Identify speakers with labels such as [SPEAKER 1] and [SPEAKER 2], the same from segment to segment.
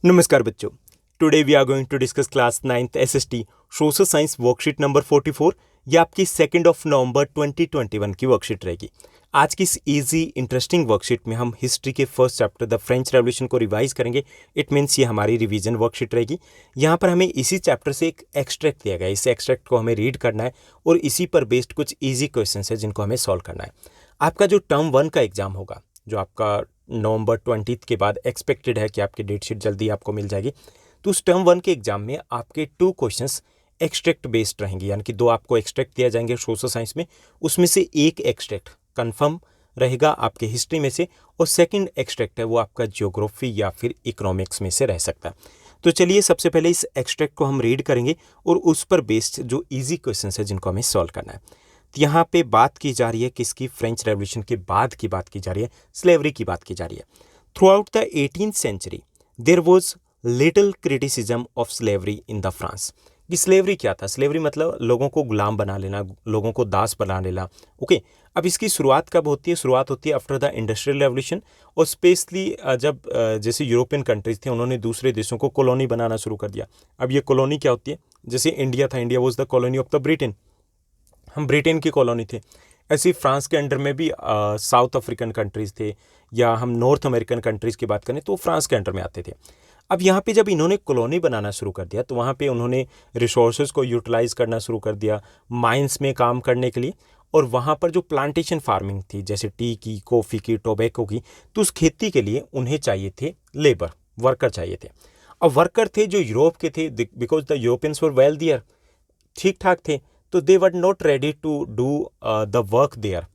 [SPEAKER 1] नमस्कार बच्चों। Today we are going to discuss class 9th SST social science worksheet number 44। ये आपकी 2 नवंबर 2021 की वर्कशीट रहेगी। आज की इस इजी इंटरेस्टिंग वर्कशीट में हम हिस्ट्री के first chapter the French revolution को रिवाइज करेंगे। इट मीन्स ये हमारी रिवीजन वर्कशीट रहेगी। यहाँ पर हमें इसी चैप्टर से एक एक्सट्रैक्ट दिया गया है। इस एक्सट्रैक्ट को हमें रीड करना है और इसी पर बेस्ड कुछ ईजी क्वेश्चन है जिनको हमें सॉल्व करना है। आपका जो टर्म 1 का एग्जाम होगा, जो आपका नवंबर 20 के बाद एक्सपेक्टेड है कि आपकी डेट शीट जल्दी आपको मिल जाएगी, तो उस टर्म 1 के एग्जाम में आपके 2 क्वेश्चंस एक्सट्रैक्ट बेस्ड रहेंगे, यानी कि 2 आपको एक्सट्रैक्ट दिया जाएंगे सोशल साइंस में। उसमें से एक एक्सट्रैक्ट कंफर्म रहेगा आपके हिस्ट्री में से और सेकंड एक्सट्रैक्ट है वो आपका ज्योग्राफी या फिर इकोनॉमिक्स में से रह सकता है। तो चलिए सबसे पहले इस एक्सट्रैक्ट को हम रीड करेंगे और उस पर बेस्ड जो ईजी क्वेश्चन है जिनको हमें सॉल्व करना है। तो यहाँ पे बात की जा रही है किसकी? फ्रेंच रेवोल्यूशन के बाद की बात की जा रही है, स्लेवरी की बात की जा रही है। Throughout the 18th century there was little criticism of slavery in the France. कि स्लेवरी क्या था? स्लेवरी मतलब लोगों को गुलाम बना लेना, लोगों को दास बना लेना। ओके, अब इसकी शुरुआत कब होती है? शुरुआत होती है आफ्टर द इंडस्ट्रियल रेवोल्यूशन और स्पेशली जब जैसे यूरोपियन कंट्रीज थे उन्होंने दूसरे देशों को कॉलोनी बनाना शुरू कर दिया। अब ये कॉलोनी क्या होती है? जैसे इंडिया था, India was the colony of the Britain, हम ब्रिटेन की कॉलोनी थे। ऐसे ही फ्रांस के अंडर में भी साउथ अफ्रीकन कंट्रीज़ थे, या हम नॉर्थ अमेरिकन कंट्रीज़ की बात करें तो फ्रांस के अंडर में आते थे। अब यहाँ पे जब इन्होंने कॉलोनी बनाना शुरू कर दिया तो वहाँ पे उन्होंने रिसोर्सेज को यूटिलाइज़ करना शुरू कर दिया माइंस में काम करने के लिए। और वहाँ पर जो प्लांटेशन फार्मिंग थी, जैसे टी की, कॉफ़ी की, टोबैको की, तो उस खेती के लिए उन्हें चाहिए थे लेबर, वर्कर चाहिए थे। अब वर्कर थे जो यूरोप के थे, because the Europeans were wealthier, ठीक ठाक थे, तो they were not ready to do the work there,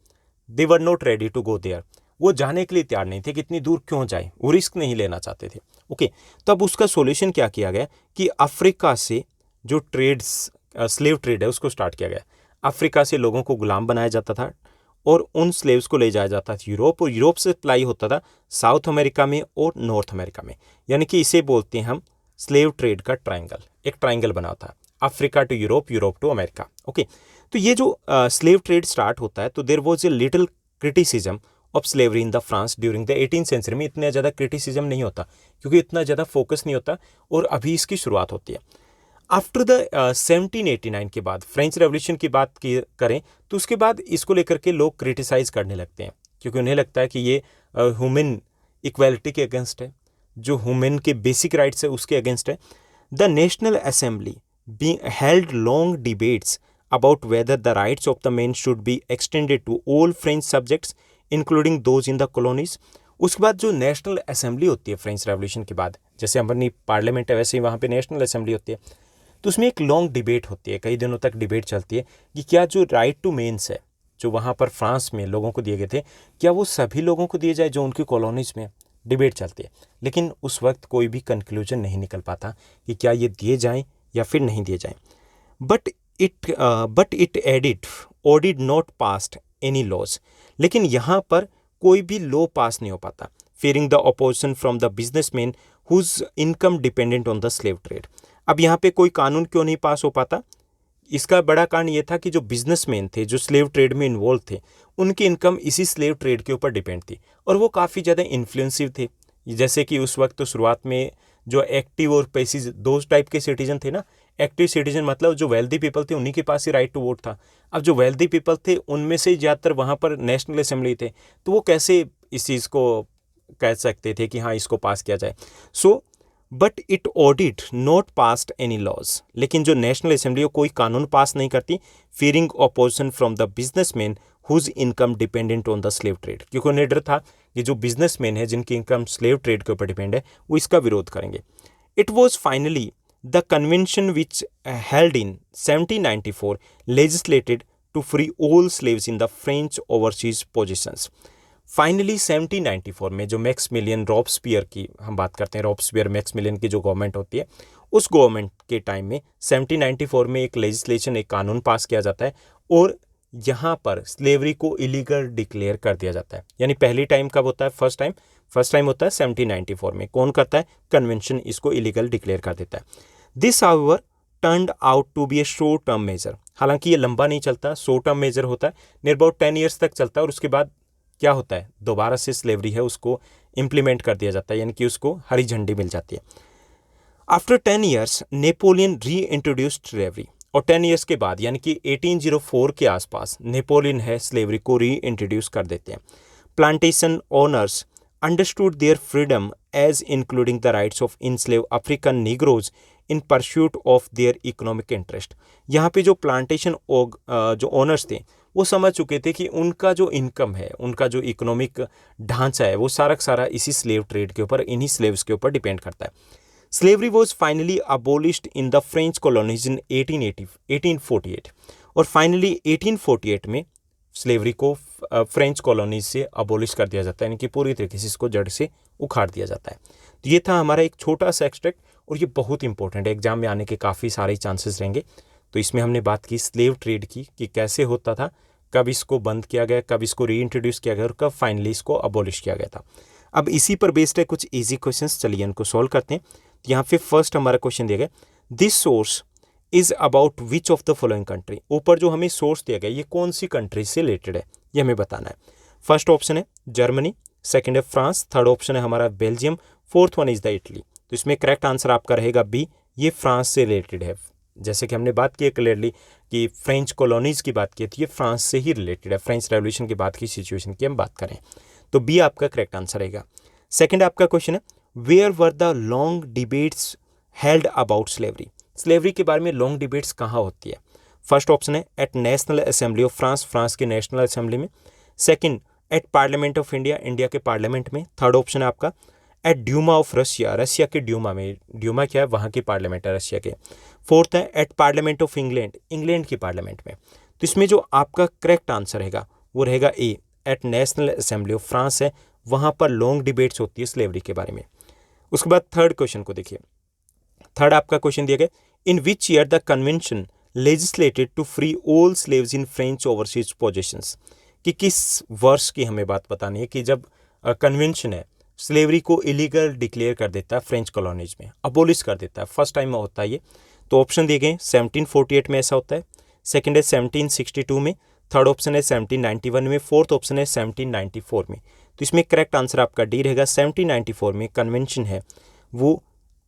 [SPEAKER 1] they were not ready to go there. वो जाने के लिए तैयार नहीं थे कि इतनी दूर क्यों जाए, वो रिस्क नहीं लेना चाहते थे। ओके, तब उसका सॉल्यूशन क्या किया गया कि अफ्रीका से जो ट्रेड्स स्लेव ट्रेड है उसको स्टार्ट किया गया। अफ्रीका से लोगों को गुलाम बनाया जाता था और उन स्लेव्स को ले जाया जाता था यूरोप, और यूरोप से सप्लाई होता था साउथ अमेरिका में और नॉर्थ अमेरिका में। यानी कि इसे बोलते हैं हम स्लेव ट्रेड का ट्राइंगल। एक ट्राइंगल बना था, Africa to Europe, Europe to America. Okay, तो ये जो स्लेव ट्रेड स्टार्ट होता है तो there was a little criticism of slavery in the France during the 18th century में। इतना ज़्यादा क्रिटिसिज्म नहीं होता क्योंकि इतना ज़्यादा फोकस नहीं होता और अभी इसकी शुरुआत होती है। आफ्टर द 1789 के बाद फ्रेंच रेवोल्यूशन की बात की करें तो उसके बाद इसको लेकर के लोग क्रिटिसाइज करने लगते हैं, क्योंकि उन्हें लगता है कि ये ह्यूमन इक्वालिटी के अगेंस्ट है, जो ह्यूमन के बेसिक राइट्स है उसके अगेंस्ट है। The national assembly held long debates about whether the rights of the men should be extended to all French subjects, including those in the colonies. उसके बाद जो नेशनल असेंबली होती है French revolution के बाद, जैसे हमारी पार्लियामेंट है वैसे ही वहाँ पे नेशनल असेंबली होती है, तो उसमें एक लॉन्ग डिबेट होती है, कई दिनों तक डिबेट चलती है कि क्या जो राइट टू मेंस है जो वहाँ पर फ्रांस में लोगों को दिए गए थे, क्या वो सभी लोगों को दिए जाए जो उनकी कॉलोनीज में। डिबेट चलती है, लेकिन उस वक्त कोई भी कंक्लूजन नहीं निकल पाता कि क्या ये दिए जाएं या फिर नहीं दिए जाएं। But it did not passed any laws. लेकिन यहाँ पर कोई भी लॉ पास नहीं हो पाता, fearing the opposition from the businessman whose income dependent on the slave trade. अब यहाँ पे कोई कानून क्यों नहीं पास हो पाता? इसका बड़ा कारण ये था कि जो बिजनेसमैन थे, जो स्लेव ट्रेड में इन्वॉल्व थे, उनकी इनकम इसी स्लेव ट्रेड के ऊपर डिपेंड थी और वो काफ़ी ज़्यादा इन्फ्लुएंसिव थे। जैसे कि उस वक्त तो शुरुआत में जो एक्टिव और पैसिव दो टाइप के सिटीजन थे ना। एक्टिव सिटीजन मतलब जो वेल्दी पीपल थे उन्हीं के पास ही राइट टू वोट था। अब जो वेल्दी पीपल थे उनमें से ज़्यादातर वहाँ पर नेशनल असेंबली थे, तो वो कैसे इस चीज़ को कह सकते थे कि हाँ इसको पास किया जाए। So but it audit not passed any laws. लेकिन जो नेशनल असेंबली वो कोई कानून पास नहीं करती, fearing opposition from the businessman whose income dependent on the slave trade, क्योंकि उन्हें डर था कि जो बिजनेसमैन है जिनकी इनकम स्लेव ट्रेड के ऊपर डिपेंड है वो इसका विरोध करेंगे। It was finally the convention which held in 1794 legislated to free all slaves in the French overseas positions. Finally 1794 में जो मैक्समिलियन रॉब्सपियर की हम बात करते हैं, रॉब्सपियर मैक्समिलियन की जो गवर्नमेंट होती है, उस गवर्नमेंट के टाइम में 1794 में एक लेजिस्लेशन, एक कानून पास किया जाता है और यहाँ पर स्लेवरी को इलीगल डिक्लेयर कर दिया जाता है। यानी पहली टाइम कब होता है? फर्स्ट टाइम होता है 1794 में। कौन करता है? कन्वेंशन इसको इलीगल डिक्लेयर कर देता है। This however turned out to be a short term measure. हालांकि ये लंबा नहीं चलता, शॉर्ट टर्म मेजर होता है, नियर अबाउट 10 ईयर्स तक चलता है और उसके बाद क्या होता है, दोबारा से स्लेवरी है उसको इम्प्लीमेंट कर दिया जाता है, यानी कि उसको हरी झंडी मिल जाती है। आफ्टर 10 ईयर्स नेपोलियन री इंट्रोड्यूस्ड स्लेवरी, और 10 ईयर्स के बाद यानी कि 1804 के आसपास नेपोलियन है स्लेवरी को री इंट्रोड्यूस कर देते हैं। Plantation owners understood their freedom as including the rights of enslave African negroes in pursuit of their economic interest. यहाँ पे जो प्लांटेशन जो ओनर्स थे वो समझ चुके थे कि उनका जो इनकम है, उनका जो इकोनॉमिक ढांचा है, वो सारा का सारा इसी स्लेव ट्रेड के ऊपर, इन्हीं स्लेव्स के ऊपर डिपेंड करता है। Slavery was finally abolished in the French colonies इन 1848, और फाइनली 1848 में स्लेवरी को फ्रेंच कॉलोनीज से अबोलिश कर दिया जाता है, यानी कि पूरी तरीके से इसको जड़ से उखाड़ दिया जाता है। तो ये था हमारा एक छोटा सा एक्सट्रैक्ट, और ये बहुत इंपॉर्टेंट है, एग्जाम में आने के काफ़ी सारे चांसेस रहेंगे। तो इसमें हमने बात की स्लेव ट्रेड की कि कैसे होता था, कब इसको बंद किया गया, कब इसको री इंट्रोड्यूस किया गया, और कब फाइनली इसको अबोलिश किया गया था। अब इसी पर बेस्ड है कुछ ईजी क्वेश्चंस, चलिए इनको सॉल्व करते हैं। यहाँ पे फर्स्ट हमारा क्वेश्चन दिया गया, this source is about which of the following country. ऊपर जो हमें सोर्स दिया गया ये कौन सी कंट्री से रिलेटेड है ये हमें बताना है। फर्स्ट ऑप्शन है जर्मनी, सेकंड है फ्रांस, थर्ड ऑप्शन है हमारा Belgium, fourth one is the Italy. तो इसमें करेक्ट आंसर आपका रहेगा बी, ये फ्रांस से रिलेटेड है। जैसे कि हमने बात की है क्लियरली कि फ्रेंच कॉलोनीज की बात की थी, ये फ्रांस से ही रिलेटेड है, फ्रेंच रेवोल्यूशन के बाद की सिचुएशन की हम बात करें तो बी आपका करेक्ट आंसर रहेगा। सेकंड आपका क्वेश्चन है, where were the long debates held about slavery. Slavery के बारे में लॉन्ग डिबेट्स कहाँ होती है। फर्स्ट ऑप्शन है at national assembly of France, France के नेशनल असेंबली में। Second at parliament of India, India के पार्लियामेंट में। थर्ड ऑप्शन है आपका at Duma of Russia, Russia के ड्यूमा में। ड्यूमा क्या है, वहाँ की पार्लियामेंट है रशिया के। फोर्थ है at parliament of England, England की पार्लियामेंट में। तो इसमें जो आपका करेक्ट आंसर रहेगा वो रहेगा A, at national assembly of France है, वहाँ पर लॉन्ग डिबेट्स होती है स्लेवरी के बारे में। उसके बाद थर्ड क्वेश्चन को देखिए। थर्ड आपका क्वेश्चन दिया गया, in which year the convention legislated to free all slaves in French overseas possessions, कि किस वर्ष की हमें बात बतानी है कि जब कन्वेंशन है स्लेवरी को इलीगल डिक्लेयर कर देता है फ्रेंच कॉलोनीज में, अबोलिश कर देता है, फर्स्ट टाइम में होता है ये। तो ऑप्शन दिए गए 1748 में ऐसा होता है, सेकंड है 1762 में, थर्ड ऑप्शन है 1791 में, फोर्थ ऑप्शन है 1794 में। तो इसमें करेक्ट आंसर आपका डी रहेगा, 1794 में कन्वेंशन है वो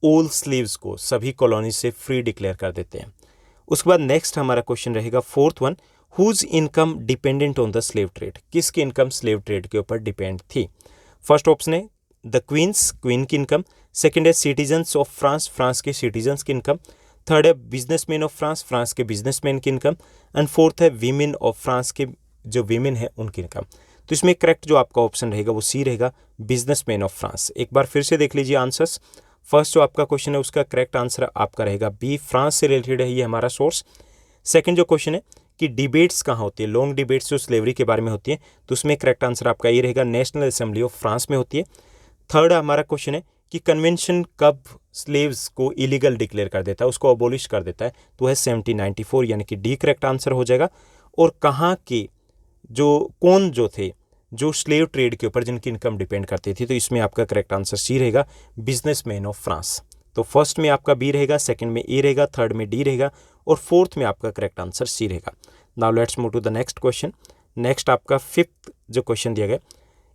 [SPEAKER 1] ऑल स्लेव्स को सभी कॉलोनीज से फ्री डिक्लेयर कर देते हैं। उसके बाद नेक्स्ट हमारा क्वेश्चन रहेगा fourth one, whose income dependent on the slave trade, किसकी इनकम स्लेव ट्रेड के ऊपर डिपेंड थी। फर्स्ट ऑप्शन है द क्वीन की इनकम, सेकंड है सिटीजन्स ऑफ फ्रांस, फ्रांस के सिटीजन्स की इनकम, थर्ड है बिजनेसमैन ऑफ फ्रांस, फ्रांस के बिजनेसमैन की इनकम, एंड फोर्थ है वीमेन ऑफ फ्रांस के जो वीमेन है उनकी इनकम। तो इसमें करेक्ट जो आपका ऑप्शन रहेगा वो सी रहेगा, बिजनेसमैन ऑफ फ्रांस। एक बार फिर से देख लीजिए आंसर्स। फर्स्ट जो आपका क्वेश्चन है उसका करेक्ट आंसर आपका रहेगा बी, फ्रांस से रिलेटेड है ये हमारा सोर्स। सेकंड जो क्वेश्चन है कि डिबेट्स कहाँ होती है, लॉन्ग डिबेट्स जो स्लेवरी के बारे में होती है, तो उसमें करेक्ट आंसर आपका ये रहेगा, नेशनल असेंबली ऑफ फ्रांस में होती है। थर्ड हमारा क्वेश्चन है कि कन्वेंशन कब स्लेव्स को इलीगल डिक्लेयर कर देता है, उसको अबोलिश कर देता है, तो है 1794, यानी कि डी करेक्ट आंसर हो जाएगा। और कहाँ के कौन जो थे जो स्लेव ट्रेड के ऊपर जिनकी इनकम डिपेंड करती थी, तो इसमें आपका करेक्ट आंसर सी रहेगा, बिजनेसमैन ऑफ फ्रांस। तो फर्स्ट में आपका बी रहेगा, सेकंड में ए रहेगा, थर्ड में डी रहेगा, और फोर्थ में आपका करेक्ट आंसर सी रहेगा। Now let's move to the next question. Next आपका फिफ्थ जो क्वेश्चन दिया गया,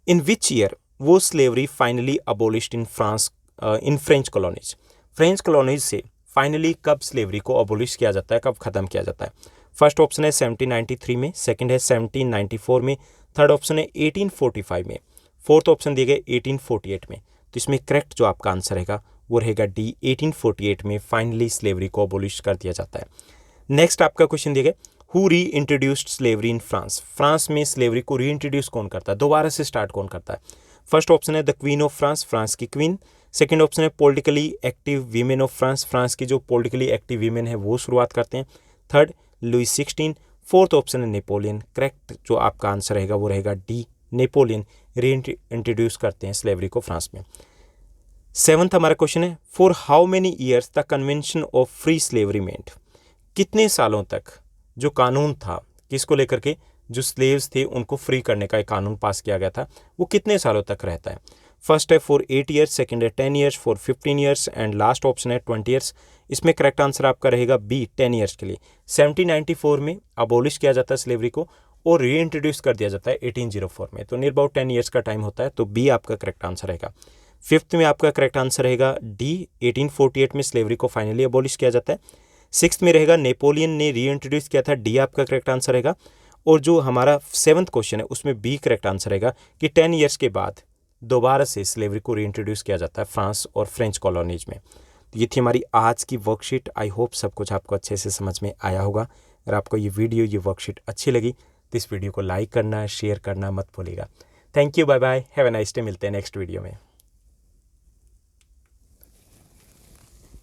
[SPEAKER 1] इन विच ईयर वो slavery finally abolished in France, in French colonies. French colonies से फाइनली कब स्लेवरी को अबोलिश किया जाता है, कब खत्म किया जाता है। फर्स्ट ऑप्शन है 1793 में, सेकंड है 1794 में, थर्ड ऑप्शन है 1845 में, फोर्थ ऑप्शन दिए गए 1848 में। तो इसमें करेक्ट जो आपका आंसर रहेगा वो रहेगा डी, 1848 में फाइनली स्लेवरी को अबोलिश कर दिया जाता है। नेक्स्ट आपका क्वेश्चन दिया गया, हु री introduced slavery in France. France में स्लेवरी को री इंट्रोड्यूस कौन करता है, दोबारा से स्टार्ट कौन करता है। फर्स्ट ऑप्शन है the queen of France, France की क्वीन। सेकंड ऑप्शन है politically active women of France, France की जो पॉलिटिकली एक्टिव वीमेन है वो शुरुआत करते हैं। Third Louis 16। फोर्थ ऑप्शन है नेपोलियन। करेक्ट जो आपका आंसर रहेगा वो रहेगा डी, नेपोलियन री इंट्रोड्यूस करते हैं स्लेवरी को फ्रांस में। सेवंथ हमारा क्वेश्चन है, for how many years the convention of free slavery meant. कितने सालों तक जो कानून था किसको लेकर के, जो स्लेव्स थे उनको फ्री करने का एक कानून पास किया गया था, वो कितने सालों तक रहता है। फर्स्ट है फॉर 8 ईयर्स, सेकंड है 10 years, for 15 years, and last option है 20 ईयर्स। इसमें करेक्ट आंसर आपका रहेगा बी, 10 ईयर्स के लिए। 1794 में अबोलिश किया जाता है स्लेवरी को और री इंट्रोड्यूस कर दिया जाता है 1804 में, तो नियर अबाउट 10 ईयर्स का टाइम होता है, तो बी आपका करेक्ट आंसर रहेगा। फिफ्थ में आपका करेक्ट आंसर रहेगा डी, 1848 में स्लेवरी को फाइनली अबॉलिश किया जाता है। सिक्स्थ में रहेगा नेपोलियन ने री इंट्रोड्यूस किया था, डी आपका करेक्ट आंसर रहेगा। और जो हमारा सेवन्थ क्वेश्चन है उसमें बी करेक्ट आंसर रहेगा कि 10 ईयर्स के बाद दोबारा से स्लेवरी को री इंट्रोड्यूस किया जाता है फ्रांस और फ्रेंच कॉलोनीज में। तो ये थी हमारी आज की वर्कशीट। आई होप सब कुछ आपको अच्छे से समझ में आया होगा। अगर आपको ये वीडियो, ये वर्कशीट अच्छी लगी तो इस वीडियो को लाइक करना, शेयर करना मत भूलिएगा। Thank you, bye bye, have a nice day. मिलते हैं नेक्स्ट वीडियो में।